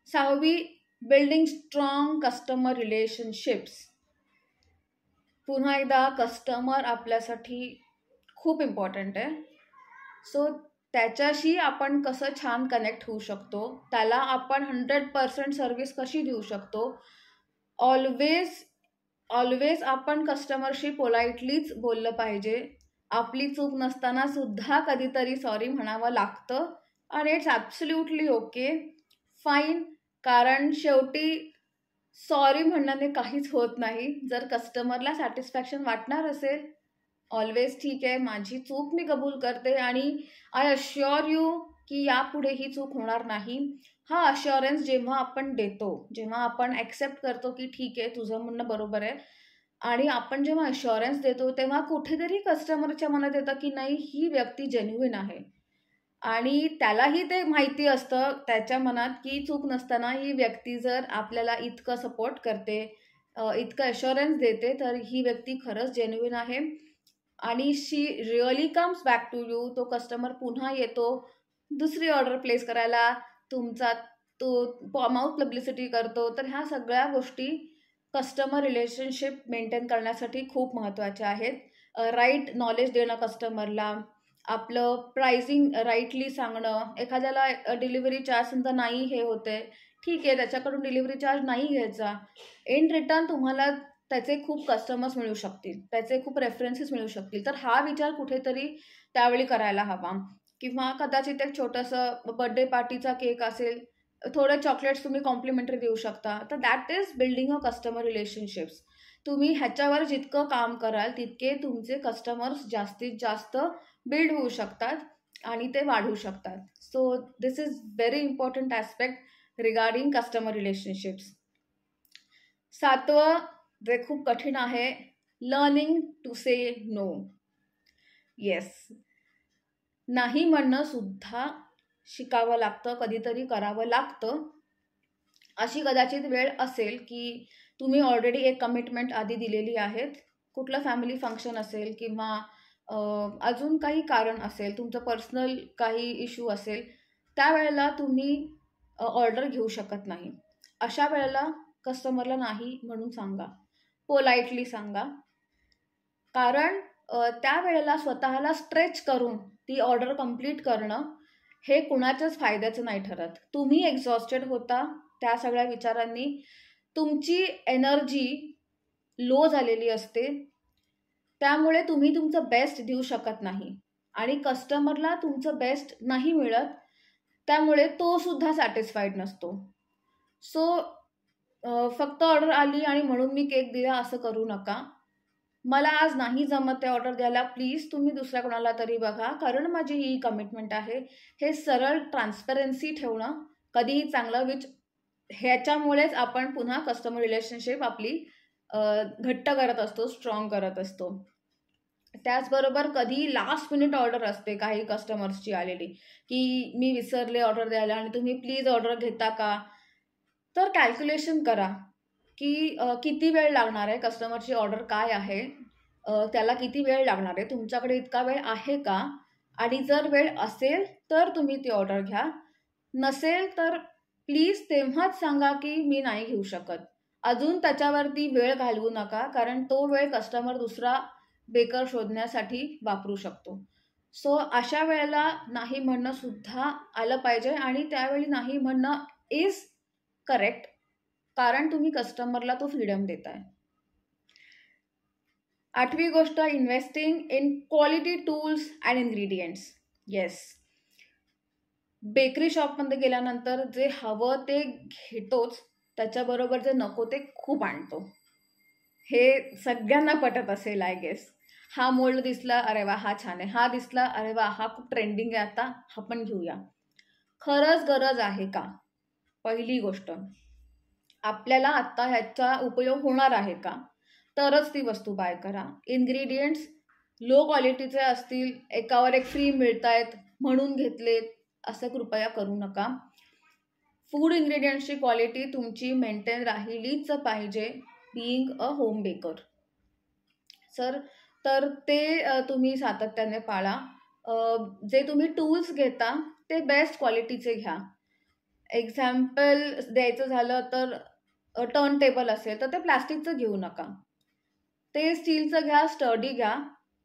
6वी, building strong customer relationships. पुन्हा एकदा customer आपल्यासाठी खूप इम्पॉर्टंट आहे. सो त्याच्याशी आपण कसं छान कनेक्ट होऊ शकतो, त्याला आपण 100% सर्व्हिस कशी देऊ शकतो. ऑलवेज ऑलवेज आपण कस्टमरशी पोलाइटलीच बोललं पाहिजे. आपली चूक नसताना सुद्धा कधीतरी सॉरी म्हणावं लागतं आणि इट्स ॲब्सोल्युटली ओके, फाईन. कारण शेवटी सॉरी म्हणण्याने काहीच होत नाही. जर कस्टमरला सॅटिस्फॅक्शन वाटणार असेल, ऑलवेज ठीक आहे, माझी चूक मी कबूल करते आणि आय अश्युअर यू की यापुढे ही चूक होणार नाही. हा अश्युरन्स जेव्हा आपण देतो, जेव्हा आपण ॲक्सेप्ट करतो की ठीक आहे तुझं म्हणणं बरोबर आहे, आणि आपण जेव्हा अश्युरन्स देतो तेव्हा कुठेतरी कस्टमरच्या मनात येतं की नाही, ही व्यक्ती जेन्युइन आहे. आणि त्यालाही ते माहिती असतं त्याच्या मनात की चूक नसताना ही व्यक्ती जर आपल्याला इतकं सपोर्ट करते, इतकं अश्युरन्स देते, तर ही व्यक्ती खरंच जेन्युइन आहे आणि she really comes back to you. तो कस्टमर पुन्हा येतो दुसरी ऑर्डर प्लेस करायला, तुमचा तो माउथ पब्लिसिटी करतो. तर ह्या सगळ्या गोष्टी कस्टमर रिलेशनशिप मेंटेन करण्यासाठी खूप महत्त्वाच्या आहेत. राईट नॉलेज देणं कस्टमरला, आपलं प्राइसिंग राईटली सांगणं. एखाद्याला डिलिव्हरी चार्ज समजा नाही हे होते, ठीक आहे, त्याच्याकडून डिलिव्हरी चार्ज नाही घ्यायचा. इन रिटर्न तुम्हाला त्याचे खूप कस्टमर्स मिळू शकतील, त्याचे खूप रेफरन्सेस मिळू शकतील. तर हा विचार कुठेतरी त्यावेळी करायला हवा. किंवा कदाचित एक छोटंसं बर्थडे पार्टीचा केक असेल, थोडे चॉकलेट्स तुम्ही कॉम्प्लिमेंटरी देऊ शकता. तर that is building a customer relationships. तुम्ही ह्याच्यावर जितकं काम कराल तितके तुमचे कस्टमर्स जास्तीत जास्त बिल्ड होऊ शकतात आणि ते वाढू शकतात. So this is very important aspect regarding customer relationships. 7वं, जे खूप कठीण आहे, learning to say no. Yes, नाही म्हणणं सुद्धा शिकावं लागतं, कधीतरी करावं लागतं. अशी कदाचित वेळ असेल की तुम्ही ऑलरेडी एक कमिटमेंट आधी दिलेली आहेत, कुठलं फॅमिली फंक्शन असेल किंवा अजून काही कारण असेल, तुमचं पर्सनल काही इश्यू असेल, त्यावेळेला तुम्ही ऑर्डर घेऊ शकत नाही. अशा वेळेला कस्टमरला नाही म्हणून सांगा, पोलाइटली सांगा. कारण त्यावेळेला स्वतःला स्ट्रेच करून ती ऑर्डर कंप्लीट करणं हे कुणाच्याच फायद्याचं नाही ठरत. तुम्ही एक्झॉस्टेड होता त्या सगळ्या विचारांनी, तुमची एनर्जी लो झालेली असते, त्यामुळे तुम्ही तुमचं बेस्ट देऊ शकत नाही आणि कस्टमरला तुमचं बेस्ट नाही मिळत, त्यामुळे तो सुद्धा सॅटिस्फाईड नसतो. सो फक्त ऑर्डर आली आणि म्हणून मी केक दिला असं करू नका. मला आज नाही जमत ते ऑर्डर द्यायला, प्लीज तुम्ही दुसऱ्या कोणाला तरी बघा, कारण माझी ही कमिटमेंट आहे. हे सरळ ट्रान्सपरन्सी ठेवणं कधीही चांगलं, ह्याच्यामुळेच आपण पुन्हा कस्टमर रिलेशनशिप आपली घट्ट करत असतो, स्ट्रॉंग करत असतो. त्याचबरोबर कधी लास्ट मिनिट ऑर्डर असते काही कस्टमर्सची आलेली की मी विसरले ऑर्डर द्यायला आणि तुम्ही प्लीज ऑर्डर घेता का. तर कॅल्क्युलेशन करा की किती वेळ लागणार आहे, कस्टमरची ऑर्डर काय आहे, त्याला किती वेळ लागणार आहे, तुमच्याकडे इतका वेळ आहे का. आणि जर वेळ असेल तर तुम्ही ती ऑर्डर घ्या, नसेल तर प्लीज तेव्हाच सांगा की मी नाही घेऊ शकत. अजून त्याच्यावरती वेळ घालवू नका, कारण तो वेळ कस्टमर दुसरा बेकर शोधण्यासाठी वापरू शकतो. सो अशा वेळेला नाही म्हणणं सुद्धा आलं पाहिजे आणि त्यावेळी नाही म्हणणं इज करेक्ट, कारण तुम्ही कस्टमरला तो फ्रीडम देताय. 8वी गोष्ट, investing in quality tools and ingredients. Yes, bakery शॉपमध्ये गेल्यानंतर जे हवं ते घेतोच, त्याच्याबरोबर जे नको ते खूप आणतो. हे सगळ्यांना पटत असेल आय गेस. हा मोल्ड दिसला, अरे वा हा छान आहे, हा दिसला, अरे वा हा खूप ट्रेंडिंग आहे, आता हा पण घेऊया. खरंच गरज आहे का? पहिली गोष्ट, आपल्याला आत्ता ह्याचा उपयोग होणार आहे का, तरच ती वस्तू बाय करा. इन्ग्रेडियंट्स लो क्वालिटीचे असतील, एकावर एक फ्री मिळत आहेत म्हणून घेतलेत, असं कृपया करू नका. फूड इन्ग्रेडियंट्सची क्वालिटी तुमची मेंटेन राहिलीच पाहिजे, बीइंग अ होम बेकर. तर ते तुम्ही सातत्याने पाळा. जे तुम्ही टूल्स घेता ते बेस्ट क्वालिटीचे घ्या. एक्झाम्पल द्यायचं झालं तर टर्न टेबल असेल तर ते प्लास्टिकचं घेऊ नका, ते स्टीलचं घ्या, स्टर्डी घ्या.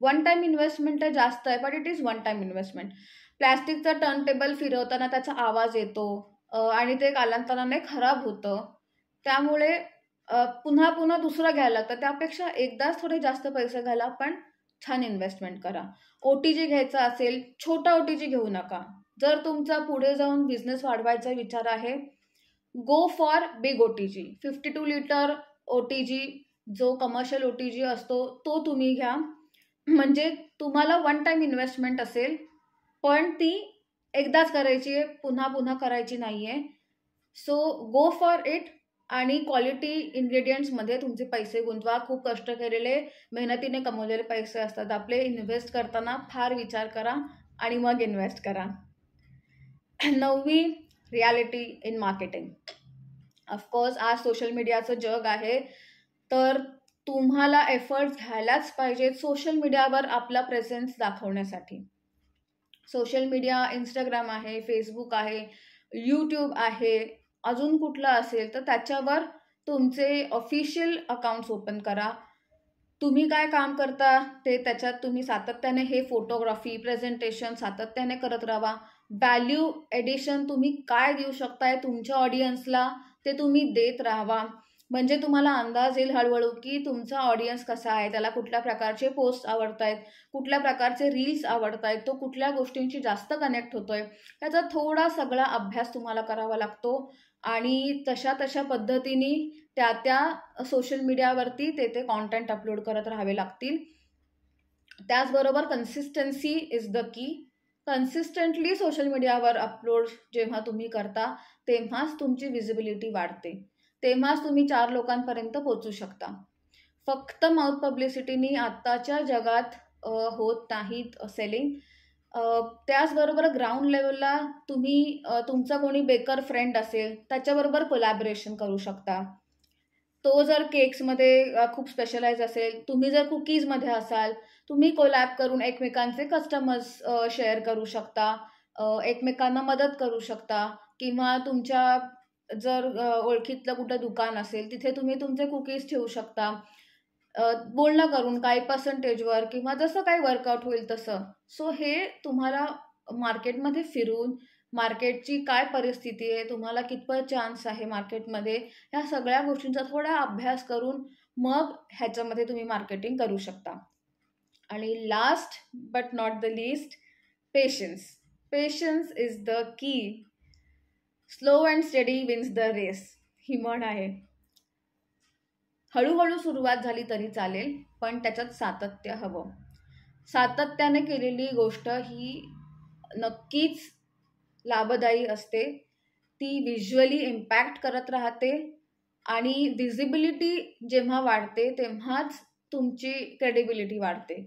वन टाइम इन्व्हेस्टमेंट आहे, जास्त आहे, but it is one time investment. प्लॅस्टिकचा टर्न टेबल फिरवताना त्याचा आवाज येतो आणि ते कालांतराने खराब होतं. त्यामुळे पुन्हा पुन्हा दुसरं घ्यायला लागतं. त्यापेक्षा एकदाच थोडे जास्त पैसे घाला, पण छान इन्व्हेस्टमेंट करा. OTG घ्यायचा असेल, छोटा OTG घेऊ नका. जर तुमचा पुढे जाऊन बिझनेस वाढवायचा विचार आहे, go for big OTG. 52 litre OTG, जो कमर्शियल OTG असतो तो तुम्ही घ्या. म्हणजे तुम्हाला वन टाइम इन्व्हेस्टमेंट असेल, पण ती एकदाच करायची आहे, पुन्हा पुन्हा करायची नाही आहे. सो गो फॉर इट आणि क्वालिटी इन्ग्रेडियंट्समध्ये तुमचे पैसे गुंतवा. खूप कष्ट केलेले, मेहनतीने कमवलेले पैसे असतात आपले. इन्व्हेस्ट करताना फार विचार करा आणि मग इन्व्हेस्ट करा. 9वी, रियालिटी इन मार्केटिंग. ऑफकोर्स आज सोशल मीडियाचं जग आहे, तर तुम्हाला एफर्ट्स घ्यायलाच पाहिजेत सोशल मीडियावर आपला प्रेझेन्स दाखवण्यासाठी. सोशल मीडिया इंस्टाग्राम आहे, फेसबुक आहे, यूट्यूब आहे, अजून कुठलं असेल तर त्याच्यावर तुमचे ऑफिशियल अकाउंट्स ओपन करा. तुम्ही काय काम करता ते त्याच्यात तुम्ही सातत्याने हे फोटोग्राफी, प्रेझेंटेशन सातत्याने करत राहा. व्हॅल्यू एडिशन तुम्ही काय देऊ शकताय तुमच्या ऑडियन्सला ते तुम्ही देत राहावा. म्हणजे तुम्हाला अंदाज येईल हळूहळू की तुमचा ऑडियन्स कसा आहे, त्याला कुठल्या प्रकारचे पोस्ट आवडत आहेत, कुठल्या प्रकारचे रील्स आवडत आहेत, तो कुठल्या गोष्टींशी जास्त कनेक्ट होतोय, त्याचा थोडा सगळा अभ्यास तुम्हाला करावा लागतो. आणि तशा पद्धतीने त्या सोशल मीडियावरती ते कॉन्टेंट अपलोड करत राहावे लागतील. त्याचबरोबर कन्सिस्टन्सी इज द की. कन्सिस्टंटली सोशल मीडियावर अपलोड जेव्हा तुम्ही करता तेव्हाच तुमची विजिबिलिटी वाढते, तेव्हाच तुम्ही 4 लोकांपर्यंत पोहोचू शकता. फक्त माउथ पब्लिसिटीनी आत्ताच्या जगात होत नाहीत सेलिंग. त्याचबरोबर ग्राउंड लेवलला तुम्ही तुमचा कोणी बेकर फ्रेंड असेल त्याच्याबरोबर कोलॅबोरेशन करू शकता. तो जर केक्समध्ये खूप स्पेशलाइज असेल, तुम्ही जर कुकीजमध्ये असाल, तुम्ही कोलॅब करून एकमेकांचे कस्टमर्स शेअर करू शकता, एकमेकांना मदत करू शकता. किंवा तुमच्या जर ओळखीतलं कुठं दुकान असेल तिथे तुम्ही तुमचे कुकीज ठेवू शकता, बोलणं करून काही पर्सेंटेजवर किंवा जसं काही वर्कआउट होईल तसं. सो हे तुम्हाला मार्केटमध्ये फिरून मार्केटची काय परिस्थिती आहे, तुम्हाला कितपत चान्स आहे मार्केटमध्ये, ह्या सगळ्या गोष्टींचा थोडा अभ्यास करून मग ह्याच्यामध्ये तुम्ही मार्केटिंग करू शकता. आणि last but not the least, patience. Patience is the key. Slow and study wins the race, ही म्हण आहे. हळूहळू सुरुवात झाली तरी चालेल, पण त्याच्यात सातत्य हवं. सातत्याने केलेली गोष्ट ही नक्कीच लाभदायी असते. ती व्हिज्युअली इम्पॅक्ट करत राहते आणि विजिबिलिटी जेव्हा वाढते तेव्हाच तुमची क्रेडिबिलिटी वाढते,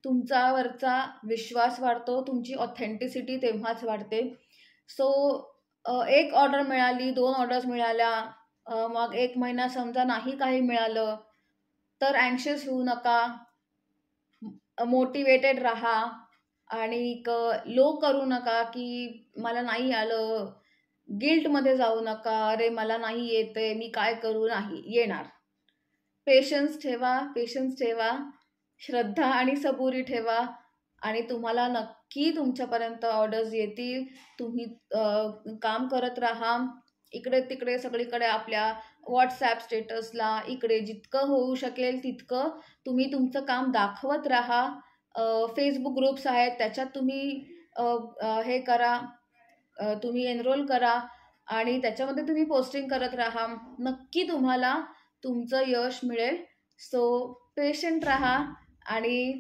तुमच्यावरचा विश्वास वाढतो, तुमची ऑथेंटिसिटी तेव्हाच वाढते. सो एक ऑर्डर मिळाली, 2 ऑर्डर्स मिळाल्या, मग 1 महिना समजा नाही काही मिळालं तर अँक्शियस होऊ नका, मोटिवेटेड राहा आणि लो करू नका की मला नाही आलं, गिल्टमध्ये जाऊ नका, अरे मला नाही येते मी काय करू, नाही येणार. पेशन्स ठेवा, श्रद्धा आणि सबुरी ठेवा आणि तुम्हाला नक्की तुमच्यापर्यंत ऑर्डर्स येतील. तुम्ही काम करत राहा, इकडे तिकडे सगळीकडे आपल्या व्हॉट्सॲप स्टेटसला इकडे जितकं होऊ शकेल तितकं तुम्ही तुमचं काम दाखवत राहा. फेसबुक ग्रुप्स आहेत त्याच्यात तुम्ही हे करा, तुम्ही एनरोल करा आणि त्याच्यामध्ये तुम्ही पोस्टिंग करत राहा. नक्की तुम्हाला तुमचं यश मिळेल. सो पेशंट राहा आणि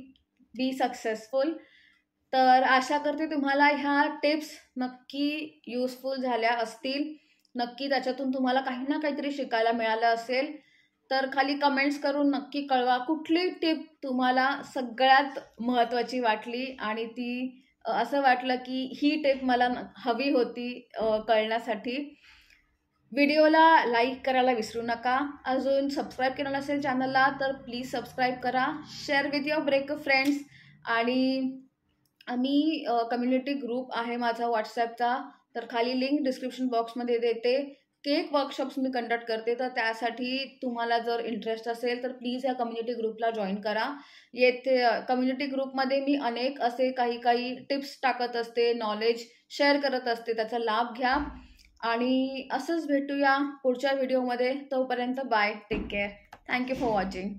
बी सक्सेसफुल. तर आशा करते तुम्हाला ह्या टिप्स नक्की युजफुल झाल्या असतील. नक्की त्याच्यातून तुम्हाला काही ना काहीतरी शिकायला मिळालं असेल तर खाली कमेंट्स करून नक्की कळवा कुठली टिप तुम्हाला सगळ्यात महत्त्वाची वाटली आणि ती असं वाटलं की ही टिप मला हवी होती कळण्यासाठी. व्हिडिओला लाईक करायला विसरू नका. अजून सबस्क्राईब केलं नसेल चॅनलला तर प्लीज सबस्क्राईब करा, share with your break friends. आणि आम्ही कम्युनिटी ग्रुप आहे माझा व्हॉट्सॲपचा, तर खाली लिंक डिस्क्रिप्शन बॉक्समध्ये देते. केक वर्कशॉप्स मी कंडक्ट करते, तर त्यासाठी तुम्हाला जर इंटरेस्ट असेल तर प्लीज या कम्युनिटी ग्रुपला जॉईन करा. येथे कम्युनिटी ग्रुपमध्ये मी अनेक असे काही टिप्स टाकत असते, नॉलेज शेअर करत असते. त्याचा लाभ घ्या आणि असंच भेटूया पुढच्या व्हिडिओमध्ये. तोपर्यंत bye, take care. Thank you for watching.